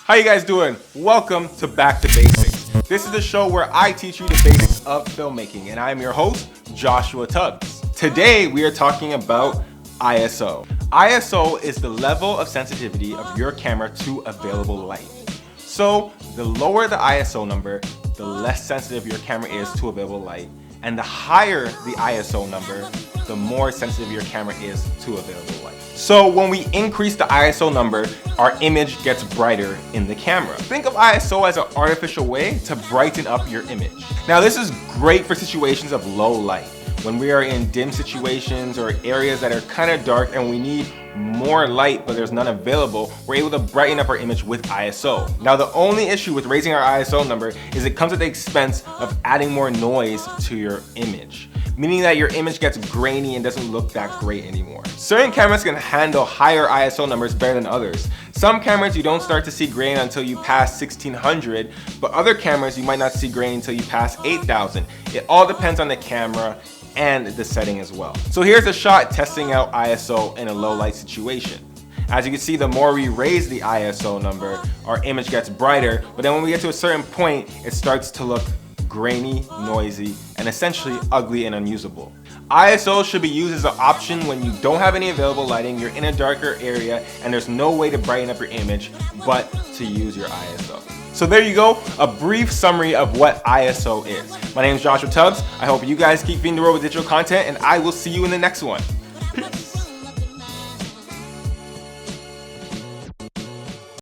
How you guys doing? Welcome to Back to Basics. This is the show where I teach you the basics of filmmaking, and I'm your host, Joshua Tubbs. Today we are talking about ISO. ISO is the level of sensitivity of your camera to available light. So the lower the ISO number, the less sensitive your camera is to available light, and the higher the ISO number, the more sensitive your camera is to available light. So when we increase the ISO number, our image gets brighter in the camera. Think of ISO as an artificial way to brighten up your image. Now this is great for situations of low light. When we are in dim situations or areas that are kind of dark and we need more light but there's none available, we're able to brighten up our image with ISO. Now the only issue with raising our ISO number is it comes at the expense of adding more noise to your image, meaning that your image gets grainy and doesn't look that great anymore. Certain cameras can handle higher ISO numbers better than others. Some cameras you don't start to see grain until you pass 1600, but other cameras you might not see grain until you pass 8000. It all depends on the camera and the setting as well. So here's a shot testing out ISO in a low light situation. As you can see, the more we raise the ISO number, our image gets brighter, but then when we get to a certain point, it starts to look grainy, noisy, and essentially ugly and unusable. ISO should be used as an option when you don't have any available lighting, you're in a darker area, and there's no way to brighten up your image but to use your ISO. So there you go, a brief summary of what ISO is. My name is Joshua Tubbs. I hope you guys keep feeding the world with digital content, and I will see you in the next one.